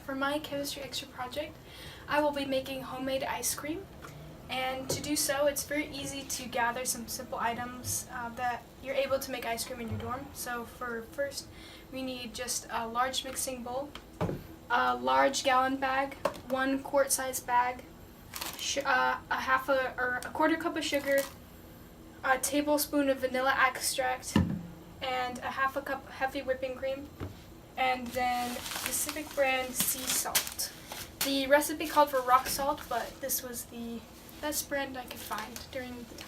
For my chemistry extra project, I will be making homemade ice cream. And to do so, it's very easy to gather some simple items that you're able to make ice cream in your dorm. So for first, we need just a large mixing bowl, a large gallon bag, 1 quart size bag, a quarter cup of sugar, a tablespoon of vanilla extract, and a half a cup heavy whipping cream, and then Pacific brand sea salt. The recipe called for rock salt, but this was the best brand I could find during the time.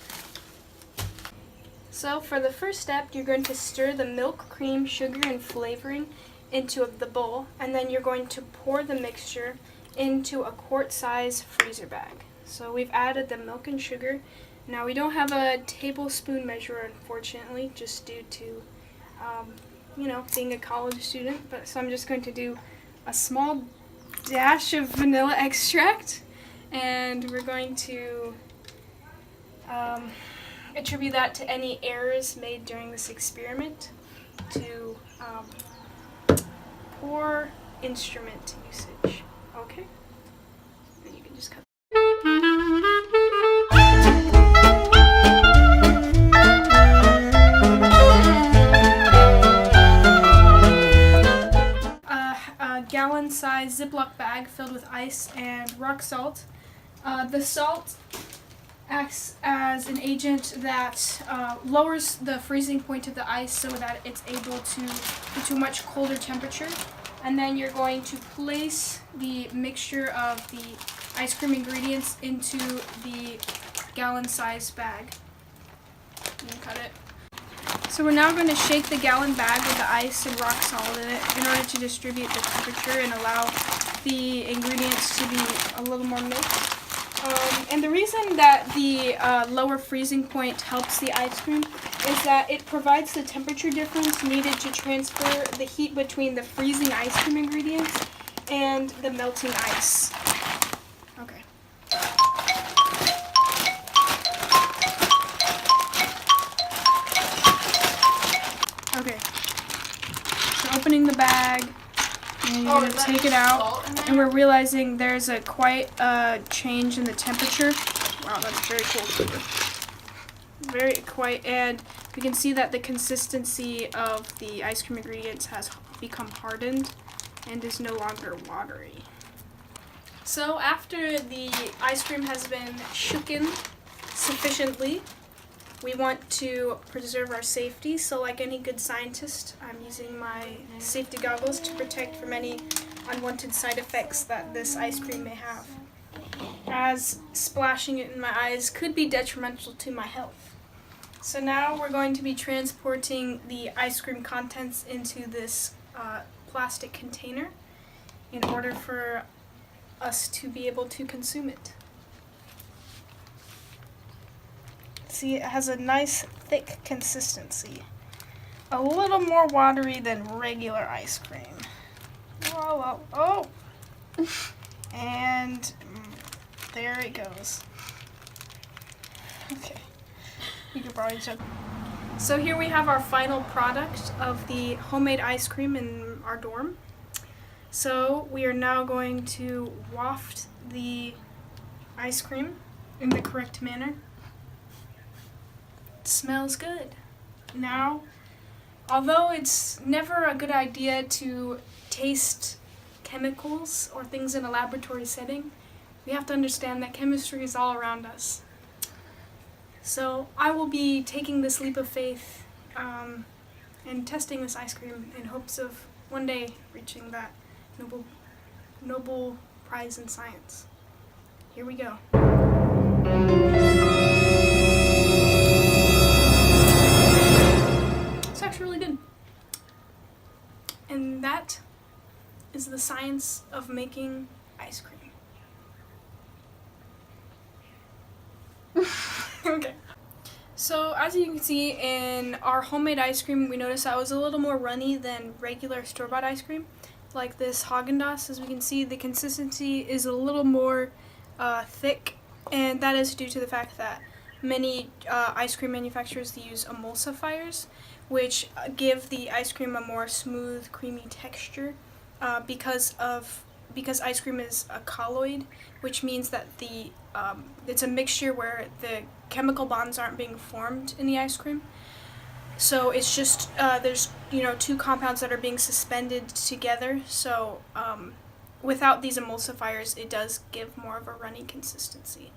So for the first step, you're going to stir the milk, cream, sugar, and flavoring into the bowl, and then you're going to pour the mixture into a quart-size freezer bag. So we've added the milk and sugar. Now we don't have a tablespoon measure, unfortunately, just due to being a college student, but so I'm just going to do a small dash of vanilla extract, and we're going to attribute that to any errors made during this experiment to poor instrument usage. Okay? And you can just cut. Gallon-sized Ziploc bag filled with ice and rock salt. The salt acts as an agent that lowers the freezing point of the ice so that it's able to get to a much colder temperature. And then you're going to place the mixture of the ice cream ingredients into the gallon-sized bag. You can cut it. So we're now going to shake the gallon bag with the ice and rock salt in it in order to distribute the temperature and allow the ingredients to be a little more mixed. And the reason that the lower freezing point helps the ice cream is that it provides the temperature difference needed to transfer the heat between the freezing ice cream ingredients and the melting ice. Okay. Okay, so opening the bag, and you're going to take it out, and we're realizing there's quite a change in the temperature. Wow, that's very cool. Very quite, and we can see that the consistency of the ice cream ingredients has become hardened and is no longer watery. So after the ice cream has been shooken sufficiently, we want to preserve our safety, so like any good scientist, I'm using my safety goggles to protect from any unwanted side effects that this ice cream may have, as splashing it in my eyes could be detrimental to my health. So now we're going to be transporting the ice cream contents into this plastic container in order for us to be able to consume it. See, it has a nice thick consistency. A little more watery than regular ice cream. Whoa, whoa, oh! And there it goes. Okay. You can probably check. So here we have our final product of the homemade ice cream in our dorm. So we are now going to waft the ice cream in the correct manner. It smells good. Now, although it's never a good idea to taste chemicals or things in a laboratory setting, we have to understand that chemistry is all around us. So I will be taking this leap of faith and testing this ice cream in hopes of one day reaching that Nobel Prize in Science. Here we go. It's actually really good. And that is the science of making ice cream. Okay. So as you can see in our homemade ice cream, we noticed that it was a little more runny than regular store-bought ice cream. Like this Haagen-Dazs, as we can see, the consistency is a little more thick, and that is due to the fact that many ice cream manufacturers use emulsifiers, which give the ice cream a more smooth, creamy texture because of because ice cream is a colloid, which means that it's a mixture where the chemical bonds aren't being formed in the ice cream. So it's just there's two compounds that are being suspended together. So without these emulsifiers, it does give more of a runny consistency.